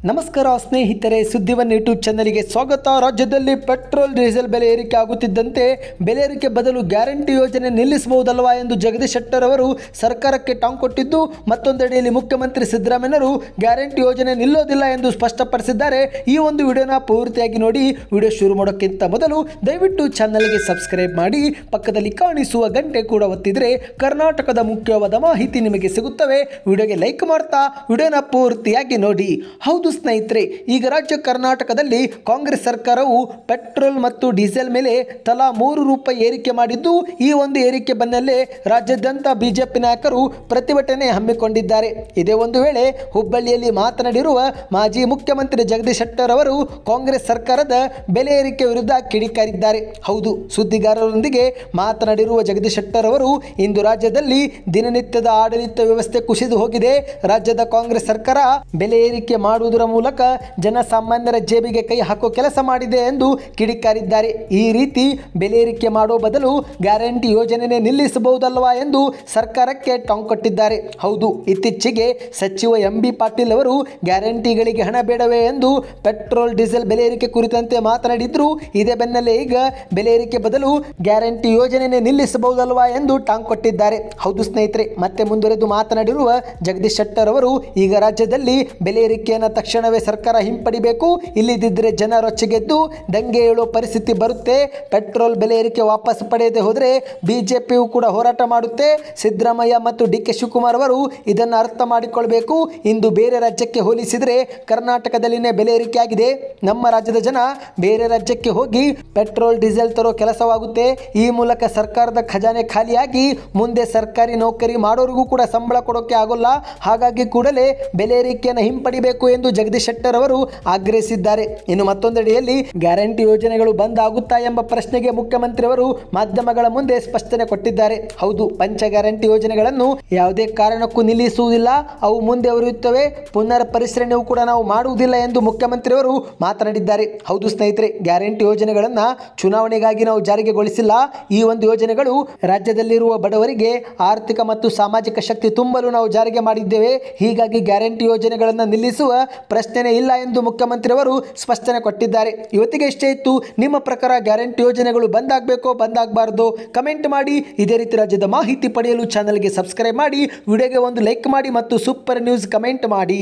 ನಮಸ್ಕಾರ ಸ್ನೇಹಿತರೆ, ಸುದ್ದಿವನ್ ಯೂಟ್ಯೂಬ್ ಚಾನಲ್ಗೆ ಸ್ವಾಗತ. ರಾಜ್ಯದಲ್ಲಿ ಪೆಟ್ರೋಲ್ ಡೀಸೆಲ್ ಬೆಲೆ ಏರಿಕೆ ಆಗುತ್ತಿದ್ದಂತೆ ಬೆಲೆ ಏರಿಕೆ ಬದಲು ಗ್ಯಾರಂಟಿ ಯೋಜನೆ ನಿಲ್ಲಿಸಬಹುದಲ್ವಾ ಎಂದು ಜಗದೀಶ್ ಶೆಟ್ಟರ್ ಅವರು ಸರ್ಕಾರಕ್ಕೆ ಟಾಂಗ್ ಕೊಟ್ಟಿದ್ದು, ಮತ್ತೊಂದೆಡೆಯಲ್ಲಿ ಮುಖ್ಯಮಂತ್ರಿ ಸಿದ್ದರಾಮಯ್ಯರು ಗ್ಯಾರಂಟಿ ಯೋಜನೆ ನಿಲ್ಲೋದಿಲ್ಲ ಎಂದು ಸ್ಪಷ್ಟಪಡಿಸಿದ್ದಾರೆ. ಈ ಒಂದು ವಿಡಿಯೋನ ಪೂರ್ತಿಯಾಗಿ ನೋಡಿ. ವಿಡಿಯೋ ಶುರು ಮಾಡೋಕ್ಕಿಂತ ಮೊದಲು ದಯವಿಟ್ಟು ಚಾನಲ್ಗೆ ಸಬ್ಸ್ಕ್ರೈಬ್ ಮಾಡಿ, ಪಕ್ಕದಲ್ಲಿ ಕಾಣಿಸುವ ಗಂಟೆ ಕೂಡ ಒತ್ತಿದರೆ ಕರ್ನಾಟಕದ ಮುಖ್ಯವಾದ ಮಾಹಿತಿ ನಿಮಗೆ ಸಿಗುತ್ತವೆ. ವಿಡಿಯೋಗೆ ಲೈಕ್ ಮಾಡ್ತಾ ವಿಡಿಯೋನ ಪೂರ್ತಿಯಾಗಿ ನೋಡಿ. ಹೌದು ಸ್ನೇಹಿತರೆ, ಈಗ ರಾಜ್ಯ ಕರ್ನಾಟಕದಲ್ಲಿ ಕಾಂಗ್ರೆಸ್ ಸರ್ಕಾರವು ಪೆಟ್ರೋಲ್ ಮತ್ತು ಡೀಸೆಲ್ ಮೇಲೆ ತಲಾ ₹3 ಏರಿಕೆ ಮಾಡಿದ್ದು, ಈ ಒಂದು ಏರಿಕೆ ಬೆನ್ನಲ್ಲೇ ರಾಜ್ಯಾದ್ಯಂತ ಬಿಜೆಪಿ ನಾಯಕರು ಪ್ರತಿಭಟನೆ ಹಮ್ಮಿಕೊಂಡಿದ್ದಾರೆ. ಇದೇ ಒಂದು ವೇಳೆ ಹುಬ್ಬಳ್ಳಿಯಲ್ಲಿ ಮಾತನಾಡಿರುವ ಮಾಜಿ ಮುಖ್ಯಮಂತ್ರಿ ಜಗದೀಶ್ ಶೆಟ್ಟರ್ ಅವರು ಕಾಂಗ್ರೆಸ್ ಸರ್ಕಾರದ ಬೆಲೆ ಏರಿಕೆ ವಿರುದ್ಧ ಕಿಡಿಕಾರಿದ್ದಾರೆ. ಹೌದು, ಸುದ್ದಿಗಾರರೊಂದಿಗೆ ಮಾತನಾಡಿರುವ ಜಗದೀಶ್ ಶೆಟ್ಟರ್ ಅವರು, ಇಂದು ರಾಜ್ಯದಲ್ಲಿ ದಿನನಿತ್ಯದ ಆಡಳಿತ ವ್ಯವಸ್ಥೆ ಕುಸಿದು ಹೋಗಿದೆ. ರಾಜ್ಯದ ಕಾಂಗ್ರೆಸ್ ಸರ್ಕಾರ ಬೆಲೆ ಏರಿಕೆ ಮಾಡುವುದರ ಮೂಲಕ ಜನಸಾಮಾನ್ಯರ ಜೇಬಿಗೆ ಕೈ ಹಾಕೋ ಕೆಲಸ ಮಾಡಿದೆ ಎಂದು ಕಿಡಿಕಾರಿದ್ದಾರೆ. ಈ ರೀತಿ ಬೆಲೆ ಏರಿಕೆ ಮಾಡೋ ಬದಲು ಗ್ಯಾರಂಟಿ ಯೋಜನೆ ನಿಲ್ಲಿಸಬಹುದಲ್ವಾ ಎಂದು ಸರ್ಕಾರಕ್ಕೆ ಟಾಂಗ್ ಕೊಟ್ಟಿದ್ದಾರೆ. ಹೌದು, ಇತ್ತೀಚೆಗೆ ಸಚಿವ MB ಪಾಟೀಲ್ ಅವರು ಗ್ಯಾರಂಟಿಗಳಿಗೆ ಹಣ ಬೇಡವೇ ಎಂದು ಪೆಟ್ರೋಲ್ ಡೀಸೆಲ್ ಬೆಲೆ ಏರಿಕೆ ಕುರಿತಂತೆ ಮಾತನಾಡಿದ್ರು. ಇದೇ ಬೆನ್ನಲ್ಲೇ ಈಗ ಬೆಲೆ ಏರಿಕೆ ಬದಲು ಗ್ಯಾರಂಟಿ ಯೋಜನೆ ನಿಲ್ಲಿಸಬಹುದಲ್ವಾ ಎಂದು ಟಾಂಗ್ ಕೊಟ್ಟಿದ್ದಾರೆ. ಹೌದು ಸ್ನೇಹಿತರೆ, ಮತ್ತೆ ಮುಂದುವರೆದು ಮಾತನಾಡಿರುವ ಜಗದೀಶ್ ಶೆಟ್ಟರ್ ಅವರು, ಈಗ ರಾಜ್ಯದಲ್ಲಿ ಬೆಲೆ ಏರಿಕೆಯನ್ನು ತಕ್ಷಣವೇ ಸರ್ಕಾರ ಹಿಂಪಡಿಬೇಕು, ಇಲ್ಲದಿದ್ದರೆ ಜನ ರೊಚ್ಚಿಗೆದ್ದು ದಂಗೆ ಏಳುವ ಪರಿಸ್ಥಿತಿ ಬರುತ್ತೆ. ಪೆಟ್ರೋಲ್ ಬೆಲೆ ಏರಿಕೆ ವಾಪಸ್ ಪಡೆಯದೆ ಹೋದರೆ ಬಿಜೆಪಿಯು ಕೂಡ ಹೋರಾಟ ಮಾಡುತ್ತೆ. ಸಿದ್ದರಾಮಯ್ಯ ಮತ್ತು DK ಶಿವಕುಮಾರ್ ಅವರು ಇದನ್ನು ಅರ್ಥ ಮಾಡಿಕೊಳ್ಬೇಕು. ಇಂದು ಬೇರೆ ರಾಜ್ಯಕ್ಕೆ ಹೋಲಿಸಿದರೆ ಕರ್ನಾಟಕದಲ್ಲಿನೇ ಬೆಲೆ ಏರಿಕೆ ಆಗಿದೆ. ನಮ್ಮ ರಾಜ್ಯದ ಜನ ಬೇರೆ ರಾಜ್ಯಕ್ಕೆ ಹೋಗಿ ಪೆಟ್ರೋಲ್ ಡೀಸೆಲ್ ತರೋ ಕೆಲಸವಾಗುತ್ತೆ. ಈ ಮೂಲಕ ಸರ್ಕಾರದ ಖಜಾನೆ ಖಾಲಿಯಾಗಿ ಮುಂದೆ ಸರ್ಕಾರಿ ನೌಕರಿ ಮಾಡೋರಿಗೂ ಕೂಡ ಸಂಬಳ ಕೊಡೋಕೆ ಆಗೋಲ್ಲ. ಹಾಗಾಗಿ ಕೂಡಲೇ ಬೆಲೆ ಏರಿಕೆಯನ್ನು ಹಿಂಪಡಿಬೇಕು ಎಂದು ಜಗದೀಶ್ ಶೆಟ್ಟರ್ ಅವರು ಆಗ್ರಹಿಸಿದ್ದಾರೆ. ಇನ್ನು ಮತ್ತೊಂದೆಡೆಯಲ್ಲಿ ಗ್ಯಾರಂಟಿ ಯೋಜನೆಗಳು ಬಂದ್ ಆಗುತ್ತಾ ಎಂಬ ಪ್ರಶ್ನೆಗೆ ಮುಖ್ಯಮಂತ್ರಿ ಅವರು ಮಾಧ್ಯಮಗಳ ಮುಂದೆ ಸ್ಪಷ್ಟನೆ ಕೊಟ್ಟಿದ್ದಾರೆ. ಹೌದು, ಪಂಚ ಗ್ಯಾರಂಟಿ ಯೋಜನೆಗಳನ್ನು ಯಾವುದೇ ಕಾರಣಕ್ಕೂ ನಿಲ್ಲಿಸುವುದಿಲ್ಲ, ಅವು ಮುಂದೆ ಉರಿಯುತ್ತವೆ. ಪುನರ್ ಪರಿಶೀಲನೆಯೂ ಕೂಡ ನಾವು ಮಾಡುವುದಿಲ್ಲ ಎಂದು ಮುಖ್ಯಮಂತ್ರಿ ಅವರು ಮಾತನಾಡಿದ್ದಾರೆ. ಹೌದು ಸ್ನೇಹಿತರೆ, ಗ್ಯಾರಂಟಿ ಯೋಜನೆಗಳನ್ನು ಚುನಾವಣೆಗಾಗಿ ನಾವು ಜಾರಿಗೆಗೊಳಿಸಿಲ್ಲ. ಈ ಒಂದು ಯೋಜನೆಗಳು ರಾಜ್ಯದಲ್ಲಿರುವ ಬಡವರಿಗೆ ಆರ್ಥಿಕ ಮತ್ತು ಸಾಮಾಜಿಕ ಶಕ್ತಿ ತುಂಬಲು ನಾವು ಜಾರಿಗೆ ಮಾಡಿದ್ದೇವೆ. ಹೀಗಾಗಿ ಗ್ಯಾರಂಟಿ ಯೋಜನೆಗಳನ್ನು ನಿಲ್ಲಿಸುವ ಪ್ರಶ್ನೆನೇ ಇಲ್ಲ ಎಂದು ಮುಖ್ಯಮಂತ್ರಿ ಅವರು ಸ್ಪಷ್ಟನೆ ಕೊಟ್ಟಿದ್ದಾರೆ. ಇವತ್ತಿಗೆ ಇಷ್ಟೇ ಇತ್ತು. ನಿಮ್ಮ ಪ್ರಕಾರ ಗ್ಯಾರಂಟಿ ಯೋಜನೆಗಳು ಬಂದ್ ಆಗಬೇಕೋ ಬಂದ್ ಆಗಬಾರ್ದು ಕಮೆಂಟ್ ಮಾಡಿ. ಇದೇ ರೀತಿ ರಾಜ್ಯದ ಮಾಹಿತಿ ಪಡೆಯಲು ಚಾನಲ್ಗೆ ಸಬ್ಸ್ಕ್ರೈಬ್ ಮಾಡಿ, ವಿಡಿಯೋಗೆ ಒಂದು ಲೈಕ್ ಮಾಡಿ ಮತ್ತು ಸೂಪರ್ ನ್ಯೂಸ್ ಕಮೆಂಟ್ ಮಾಡಿ.